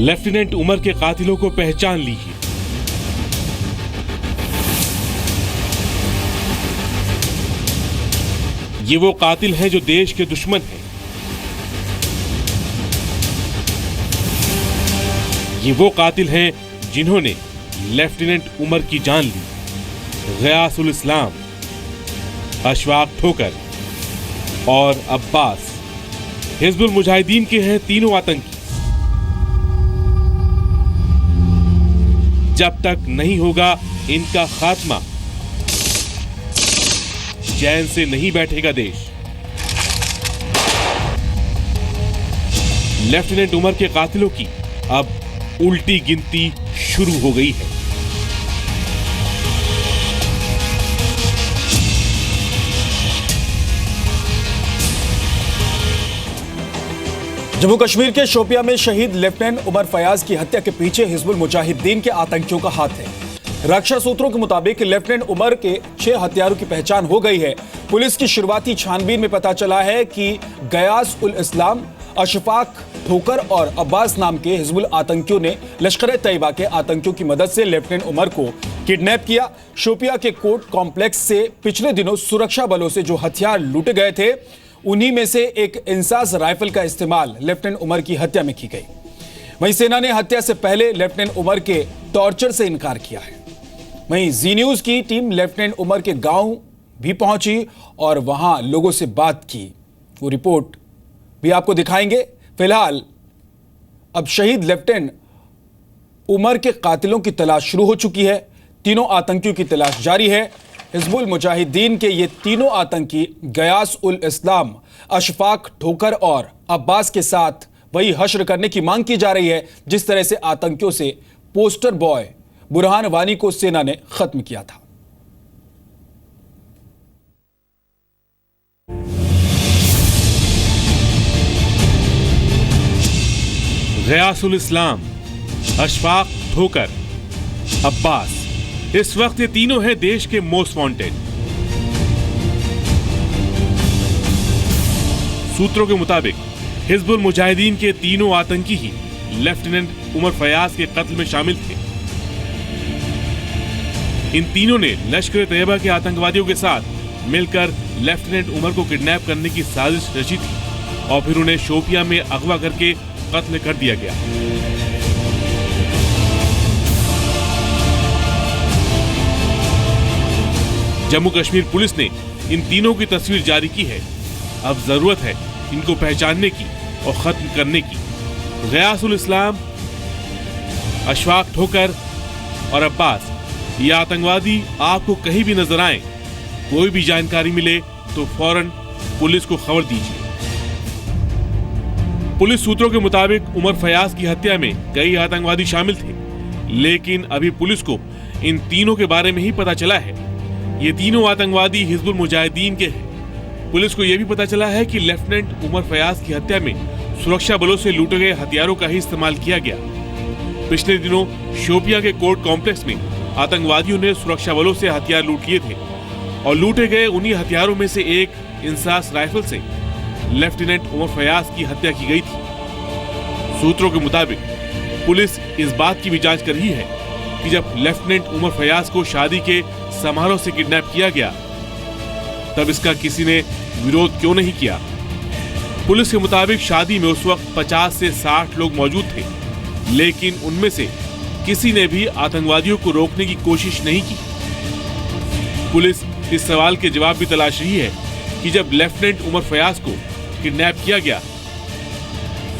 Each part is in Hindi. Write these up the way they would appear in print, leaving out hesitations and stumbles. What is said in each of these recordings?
लेफ्टिनेंट उमर के कातिलों को पहचान लीजिए। ये वो कातिल हैं जो देश के दुश्मन हैं। ये वो कातिल हैं जिन्होंने लेफ्टिनेंट उमर की जान ली। गयासुल इस्लाम, अशफाक ठोकर और अब्बास हिजबुल मुजाहिदीन के हैं तीनों आतंकी। जब तक नहीं होगा इनका खात्मा, चैन से नहीं बैठेगा देश। लेफ्टिनेंट उमर के कातिलों की अब उल्टी गिनती शुरू हो गई है। जम्मू कश्मीर के शोपिया में शहीद लेफ्टिनेंट उमर फयाज की हत्या के पीछे हिजबुल मुजाहिदीन के आतंकियों का हाथ है। रक्षा सूत्रों के मुताबिक लेफ्टिनेंट उमर के 6 हत्यारों की पहचान हो गई है। पुलिस की शुरुआती छानबीन में पता चला है कि गयास उल इस्लाम, अशफाक ठोकर और अब्बास नाम के हिजबुल आतंकियों ने लश्कर तैयबा के आतंकियों की मदद से लेफ्टिनेंट उमर को किडनैप किया। शोपिया के कोर्ट कॉम्प्लेक्स से पिछले दिनों सुरक्षा बलों से जो हथियार लूटे गए थे, उन्हीं में से एक इंसास राइफल का इस्तेमाल लेफ्टिनेंट उमर की हत्या में की गई। वहीं सेना ने हत्या से पहले लेफ्टिनेंट उमर के टॉर्चर से इनकार किया है। वहीं जी न्यूज की टीम लेफ्टिनेंट उमर के गांव भी पहुंची और वहां लोगों से बात की। वो रिपोर्ट भी आपको दिखाएंगे। फिलहाल अब शहीद लेफ्टिनेंट उमर के कातिलों की तलाश शुरू हो चुकी है। तीनों आतंकियों की तलाश जारी है। हिजबुल मुजाहिदीन के ये तीनों आतंकी गयास उल इस्लाम, अशफाक ठोकर और अब्बास के साथ वही हश्र करने की मांग की जा रही है जिस तरह से आतंकियों से पोस्टर बॉय बुरहान वानी को सेना ने खत्म किया था। गयासुल इस्लाम, अशफाक ठोकर, अब्बास, इस वक्त ये तीनों हैं देश के मोस्ट वांटेड। सूत्रों के मुताबिक हिजबुल मुजाहिदीन के तीनों आतंकी ही लेफ्टिनेंट उमर फयाज के कत्ल में शामिल थे। इन तीनों ने लश्कर तैयबा के आतंकवादियों के साथ मिलकर लेफ्टिनेंट उमर को किडनैप करने की साजिश रची थी और फिर उन्हें शोपिया में अगवा करके कत्ल कर दिया गया। जम्मू कश्मीर पुलिस ने इन तीनों की तस्वीर जारी की है। अब जरूरत है इनको पहचानने की और खत्म करने की। गयासुल इस्लाम, अशफाक ठोकर और अब्बास, ये आतंकवादी आपको कहीं भी नजर आए, कोई भी जानकारी मिले तो फौरन पुलिस को खबर दीजिए। पुलिस सूत्रों के मुताबिक उमर फयाज की हत्या में कई आतंकवादी शामिल थे, लेकिन अभी पुलिस को इन तीनों के बारे में ही पता चला है। ये तीनों आतंकवादी हिजबुल मुजाहिदीन के हैं। पुलिस को यह भी पता चला है कि लेफ्टिनेंट उमर फयाज की हत्या में सुरक्षा बलों से लूटे गए हथियारों का ही इस्तेमाल किया गया। पिछले दिनों शोपिया के कोर्ट कॉम्प्लेक्स में आतंकवादियों ने सुरक्षा बलों से हथियार लूट लिए थे और लूटे गए उन्हीं हथियारों में से एक इंसास राइफल से लेफ्टिनेंट उमर फयाज की हत्या की गई थी। सूत्रों के मुताबिक पुलिस इस बात की भी जांच कर रही है कि जब लेफ्टिनेंट उमर फयाज को शादी के समारोह से किडनैप किया गया तब इसका किसी ने विरोध क्यों नहीं किया। पुलिस के मुताबिक शादी में उस वक्त 50 से 60 लोग मौजूद थे, लेकिन उनमें से किसी ने भी आतंकवादियों को रोकने की कोशिश नहीं की। पुलिस इस सवाल के जवाब भी तलाश रही है कि जब लेफ्टिनेंट उमर फयाज को किडनैप किया गया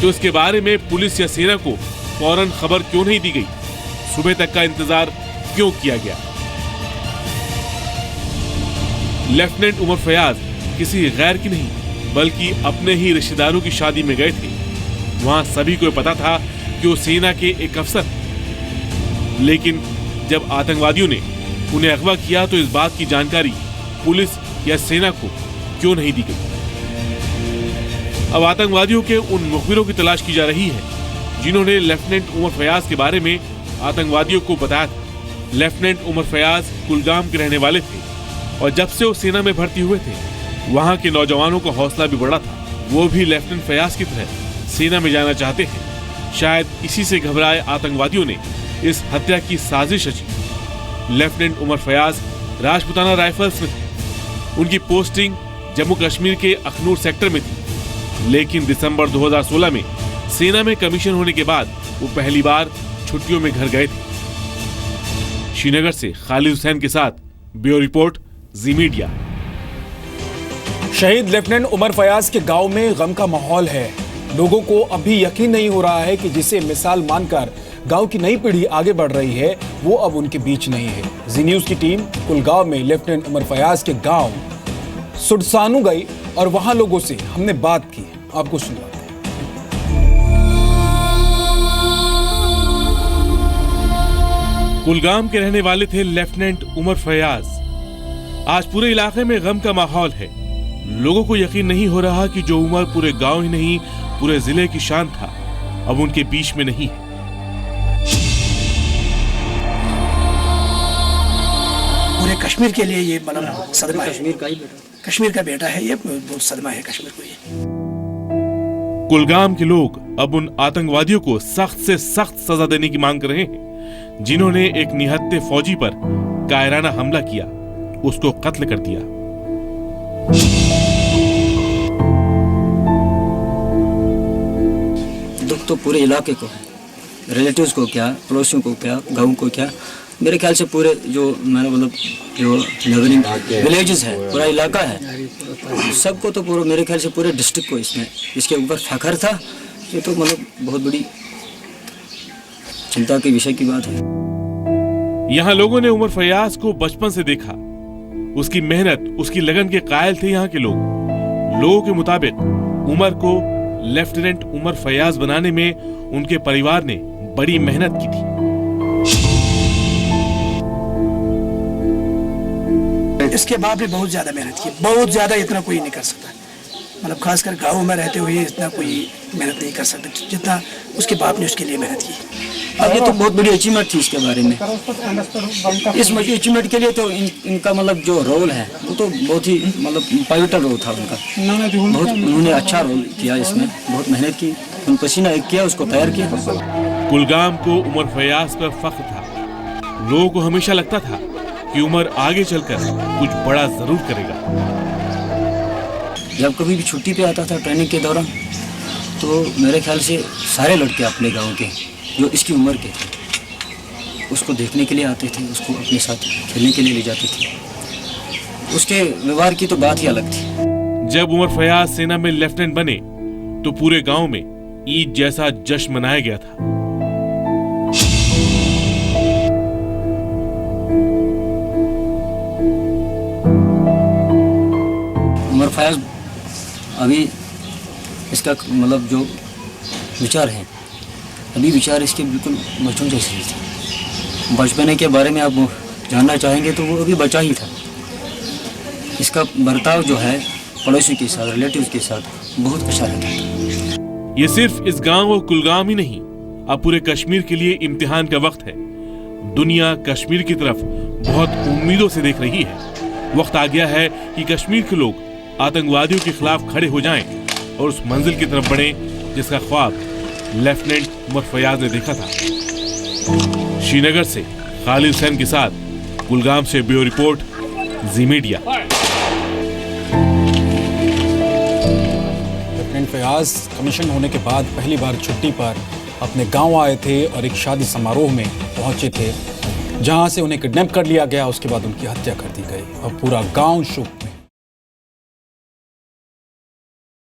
तो इसके बारे में पुलिस या सेना को फौरन खबर क्यों नहीं दी गई, सुबह तक का इंतजार क्यों किया गया। लेफ्टिनेंट उमर फयाज किसी गैर की नहीं बल्कि अपने ही रिश्तेदारों की शादी में गए थे। वहां सभी को पता था कि वो सेना के एक अफसर, लेकिन जब आतंकवादियों ने उन्हें अगवा किया तो इस बात की जानकारी पुलिस या सेना को क्यों नहीं दी गई। अब आतंकवादियों के उन मुखबिरों की तलाश की जा रही है जिन्होंने लेफ्टिनेंट उमर फयाज के बारे में आतंकवादियों को बताया था। लेफ्टिनेंट उमर फयाज कुलगाम के रहने वाले थे और जब से वो सेना में भर्ती हुए थे वहां के नौजवानों का हौसला भी बढ़ा था। वो भी लेफ्टिनेंट फयाज की तरह सेना में जाना चाहते हैं। शायद इसी से घबराए आतंकवादियों ने इस हत्या की साजिश रची। लेफ्टिनेंट उमर फयाज राजपुताना राइफल्स में थे। उनकी पोस्टिंग जम्मू कश्मीर के अखनूर सेक्टर में थी, लेकिन दिसंबर 2016 में सेना में कमीशन होने के बाद वो पहली बार छुट्टियों में घर गए थे। श्रीनगर से खालिद हुसैन के साथ ब्यूरो रिपोर्ट, जी मीडिया। शहीद लेफ्टिनेंट उमर फयाज के गांव में गम का माहौल है। लोगों को अभी यकीन नहीं हो रहा है कि जिसे मिसाल मानकर गांव की नई पीढ़ी आगे बढ़ रही है वो अब उनके बीच नहीं है। जी न्यूज की टीम कुलगांव में लेफ्टिनेंट उमर फयाज के गांव सुडसानू गई और वहां लोगों से हमने बात की। आपको सुनवाते हैं। कुलगाम के रहने वाले थे लेफ्टिनेंट उमर फयाज। आज पूरे इलाके में गम का माहौल है। लोगों को यकीन नहीं हो रहा कि जो उमर पूरे गांव ही नहीं पूरे जिले की शान था, अब उनके बीच में नहीं है। पूरे कश्मीर के लिए ये मतलब सदमा है। कश्मीर का बेटा है, ये बहुत सदमा है कश्मीर को ये। कुलगाम के लोग अब उन आतंकवादियों को सख्त से सख्त सजा देने की मांग कर रहे हैं जिन्होंने एक निहत्थे फौजी पर कायराना हमला किया, उसको कत्ल कर दिया। दुख तो पूरे इलाके को है, रिलेटिव्स को क्या, पड़ोसियों को क्या, गाँव को क्या, मेरे ख्याल से पूरे जो मैंने मतलब जो नेबरिंग विलेजेस है, पूरा इलाका है, सबको तो पूरा मेरे ख्याल से पूरे डिस्ट्रिक्ट को इसमें इसके ऊपर फखर था। ये तो मतलब बहुत बड़ी चिंता के विषय की बात है। यहाँ लोगों ने उमर फयाज को बचपन से देखा, उसकी मेहनत, उसकी लगन के कायल थे यहाँ के लोग। लोगों के मुताबिक उमर को लेफ्टिनेंट उमर फयाज बनाने में उनके परिवार ने बड़ी मेहनत की थी। इसके बाद भी बहुत ज्यादा मेहनत की, बहुत ज्यादा, इतना कोई नहीं कर सकता। मतलब खासकर गाँव में रहते हुए इतना कोई मेहनत नहीं कर सकता जितना उसके बाप ने उसके लिए मेहनत की। अब ये तो बहुत बड़ी अचीवमेंट थी इसके बारे में। इस अचीवमेंट के लिए तो इनका मतलब जो रोल है वो तो बहुत ही मतलब पाइवटल रोल था उनका। बहुत उन्होंने अच्छा रोल किया इसमें, बहुत मेहनत की, उन पसीना एक किया, उसको तैयार किया। कुलगाम को उमर फयाज पर फख्र था। लोगों को हमेशा लगता था कि उमर आगे चलकर कुछ बड़ा जरूर करेगा। जब कभी भी छुट्टी पे आता था ट्रेनिंग के दौरान, तो मेरे ख्याल से सारे लड़के अपने गांव के जो इसकी उम्र के थे उसको देखने के लिए आते थे, उसको अपने साथ खेलने के लिए ले जाते थे। उसके व्यवहार की तो बात ही अलग थी। जब उमर फयाज सेना में लेफ्टिनेंट बने तो पूरे गांव में ईद जैसा जश्न मनाया गया था। उमर फयाज अभी इसका मतलब जो विचार है, अभी विचार इसके बिल्कुल बच्चों जैसे ही थे। बचपने के बारे में आप जानना चाहेंगे तो वो अभी बच्चा ही था। इसका बर्ताव जो है पड़ोसी के साथ, रिलेटिव्स के साथ बहुत अच्छा रहता था। ये सिर्फ इस गांव और कुलगाम ही नहीं, अब पूरे कश्मीर के लिए इम्तिहान का वक्त है। दुनिया कश्मीर की तरफ बहुत उम्मीदों से देख रही है। वक्त आ गया है कि कश्मीर के लोग आतंकवादियों के खिलाफ खड़े हो जाएं और उस मंजिल की तरफ बढ़ें जिसका ख्वाब लेफ्टिनेंट उमर फयाज ने देखा था। श्रीनगर से खालिद हुसैन के साथ कुलगाम से ब्यूरो रिपोर्ट, जी मीडिया। लेफ्टिनेंट फयाज कमीशन होने के बाद पहली बार छुट्टी पर अपने गांव आए थे और एक शादी समारोह में पहुंचे थे जहां से उन्हें किडनैप कर लिया गया। उसके बाद उनकी हत्या कर दी गई और पूरा गांव शोक